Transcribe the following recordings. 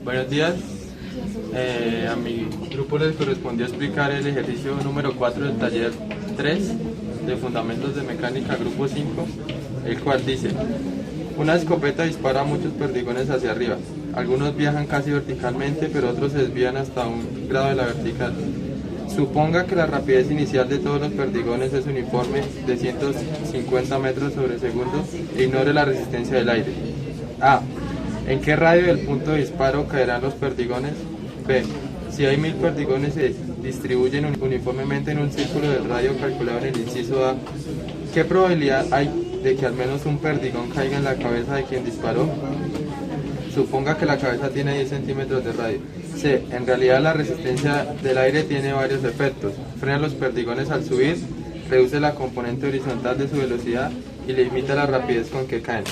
Buenos días. A mi grupo les correspondió explicar el ejercicio número 4 del taller 3 de Fundamentos de Mecánica, grupo 5, el cual dice: una escopeta dispara muchos perdigones hacia arriba. Algunos viajan casi verticalmente, pero otros se desvían hasta un grado de la vertical. Suponga que la rapidez inicial de todos los perdigones es uniforme de 150 metros sobre segundo e ignore la resistencia del aire. A. ¿En qué radio del punto de disparo caerán los perdigones? B. Si hay 1000 perdigones se distribuyen uniformemente en un círculo del radio calculado en el inciso A, ¿qué probabilidad hay de que al menos un perdigón caiga en la cabeza de quien disparó? Suponga que la cabeza tiene 10 centímetros de radio. C. En realidad la resistencia del aire tiene varios efectos. Frena los perdigones al subir, reduce la componente horizontal de su velocidad y limita la rapidez con que caen.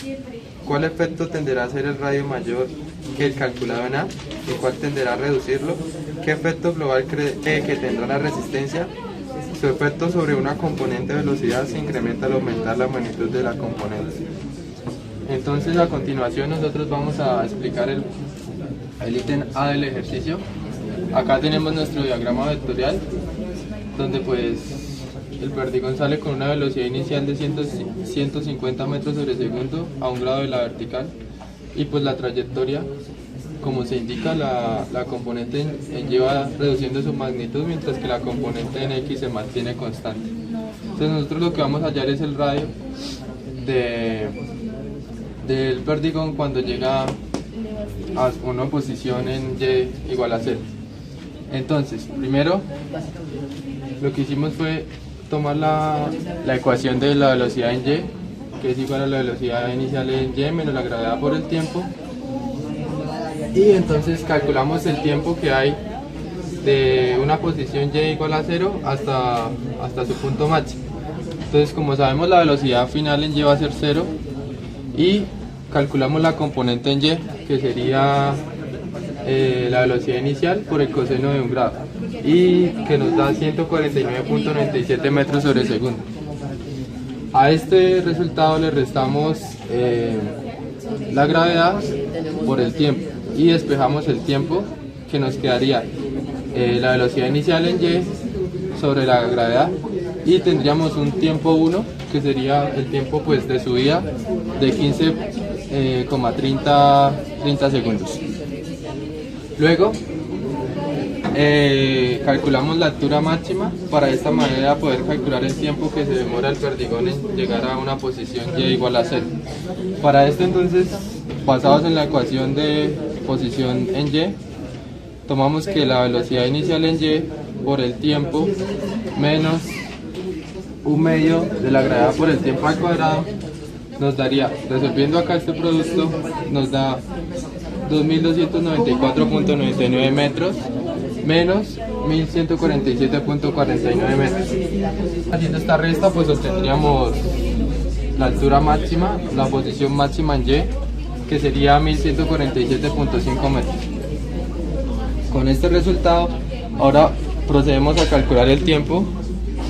¿Cuál efecto tenderá a ser el radio mayor que el calculado en A? ¿Y cuál tenderá a reducirlo? ¿Qué efecto global cree que tendrá la resistencia? Su efecto sobre una componente de velocidad se incrementa al aumentar la magnitud de la componente. Entonces, a continuación nosotros vamos a explicar el ítem A del ejercicio. Acá tenemos nuestro diagrama vectorial, donde pues el perdigón sale con una velocidad inicial de 150 metros sobre segundo a un grado de la vertical, y pues la trayectoria, como se indica, la componente en Y va reduciendo su magnitud, mientras que la componente en X se mantiene constante. Entonces nosotros lo que vamos a hallar es el radio del perdigón cuando llega a una posición en Y igual a 0. Entonces, primero lo que hicimos fue tomar la ecuación de la velocidad en Y, que es igual a la velocidad inicial en Y menos la gravedad por el tiempo, y entonces calculamos el tiempo que hay de una posición Y igual a 0 hasta su punto máximo. Entonces, como sabemos, la velocidad final en Y va a ser 0, y calculamos la componente en Y, que sería la velocidad inicial por el coseno de un grado, y que nos da 149.97 metros sobre segundo. A este resultado le restamos la gravedad por el tiempo y despejamos el tiempo, que nos quedaría la velocidad inicial en Y sobre la gravedad, y tendríamos un tiempo 1, que sería el tiempo pues de subida de 15,30 segundos. Luego calculamos la altura máxima, para de esta manera poder calcular el tiempo que se demora el perdigón en llegar a una posición Y igual a 0. Para esto, entonces, basados en la ecuación de posición en Y, tomamos que la velocidad inicial en Y por el tiempo menos un medio de la gravedad por el tiempo al cuadrado nos daría, resolviendo acá este producto, nos da 2294.99 metros menos 1147.49 metros. Haciendo esta resta, pues obtendríamos la altura máxima, la posición máxima en Y, que sería 1147.5 metros. Con este resultado, ahora procedemos a calcular el tiempo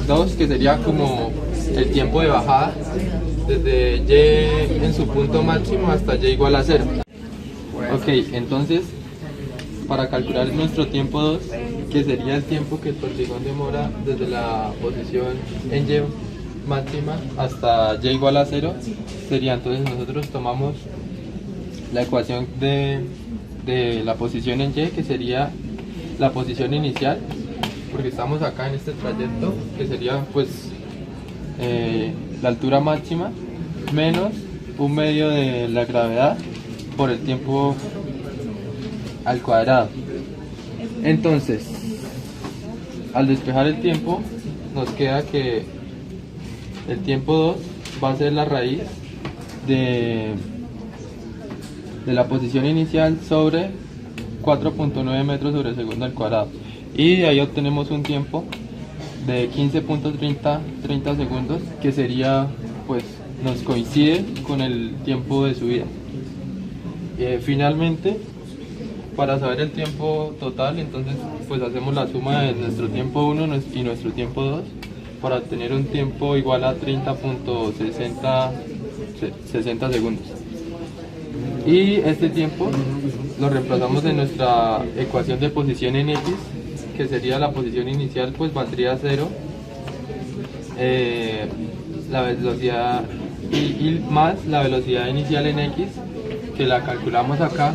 2, que sería como el tiempo de bajada desde Y en su punto máximo hasta Y igual a 0. Ok, entonces, para calcular nuestro tiempo 2, que sería el tiempo que el perdigón demora desde la posición en Y máxima hasta Y igual a 0, sería, entonces nosotros tomamos la ecuación de la posición en Y, que sería la posición inicial, porque estamos acá en este trayecto, que sería pues la altura máxima menos un medio de la gravedad por el tiempo al cuadrado. Entonces, al despejar el tiempo, nos queda que el tiempo 2 va a ser la raíz de la posición inicial sobre 4.9 metros sobre segundo al cuadrado, y de ahí obtenemos un tiempo de 15.30 segundos, que sería, pues, nos coincide con el tiempo de subida. Finalmente, para saber el tiempo total, entonces pues hacemos la suma de nuestro tiempo 1 y nuestro tiempo 2 para obtener un tiempo igual a 30.60 segundos. Y este tiempo lo reemplazamos en nuestra ecuación de posición en X, que sería la posición inicial, pues valdría 0, la velocidad y más la velocidad inicial en X, que la calculamos acá,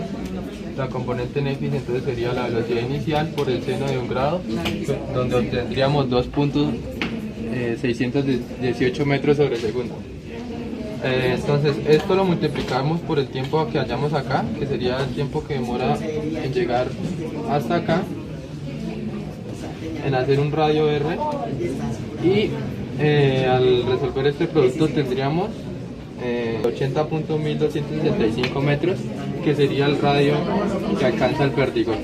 la componente en X, entonces sería la velocidad inicial por el seno de 1 grado, donde obtendríamos 2.618 metros sobre segundo. Entonces esto lo multiplicamos por el tiempo que hallamos acá, que sería el tiempo que demora en llegar hasta acá, en hacer un radio R, y al resolver este producto tendríamos 80.1265 metros, que sería el radio que alcanza el perdigón.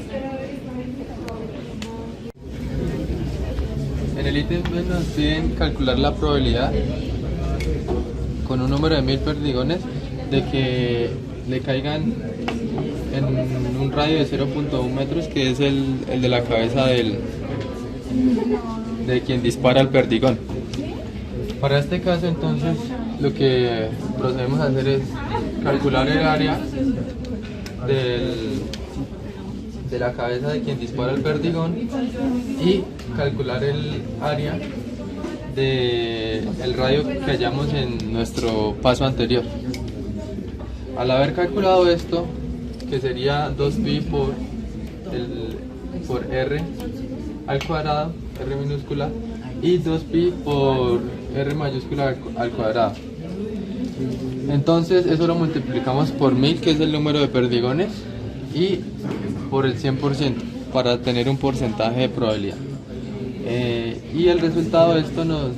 En el ítem B nos piden calcular la probabilidad con un número de 1000 perdigones de que le caigan en un radio de 0.1 metros, que es el de la cabeza de quien dispara el perdigón. Para este caso, entonces, lo que procedemos a hacer es calcular el área de la cabeza de quien dispara el perdigón y calcular el área del radio que hallamos en nuestro paso anterior. Al haber calculado esto, que sería 2pi por r al cuadrado, r minúscula, y 2pi por r mayúscula al cuadrado. Entonces eso lo multiplicamos por 1000, que es el número de perdigones, y por el 100% para tener un porcentaje de probabilidad. Y el resultado de esto nos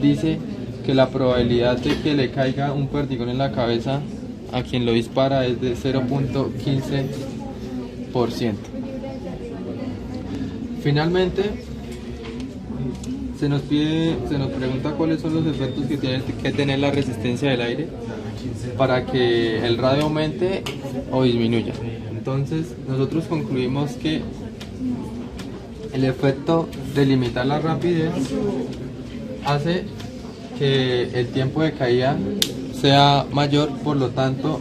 dice que la probabilidad de que le caiga un perdigón en la cabeza a quien lo dispara es de 0.15%. Finalmente, se nos pregunta cuáles son los efectos que tiene que tener la resistencia del aire para que el radio aumente o disminuya. Entonces, nosotros concluimos que el efecto de limitar la rapidez hace que el tiempo de caída sea mayor, por lo tanto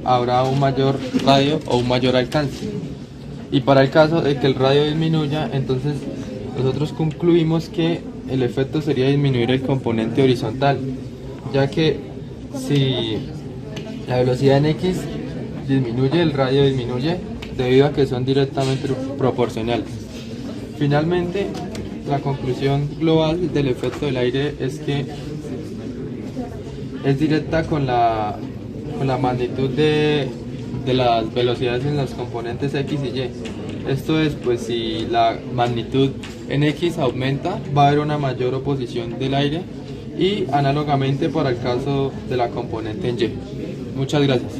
habrá un mayor radio o un mayor alcance. Y para el caso de que el radio disminuya, entonces nosotros concluimos que el efecto sería disminuir el componente horizontal, ya que si la velocidad en X disminuye, el radio disminuye, debido a que son directamente proporcionales. Finalmente, la conclusión global del efecto del aire es que es directa con la magnitud de las velocidades en los componentes X y Y. Esto es, pues si la magnitud en X aumenta, va a haber una mayor oposición del aire, y análogamente para el caso de la componente en Y. Muchas gracias.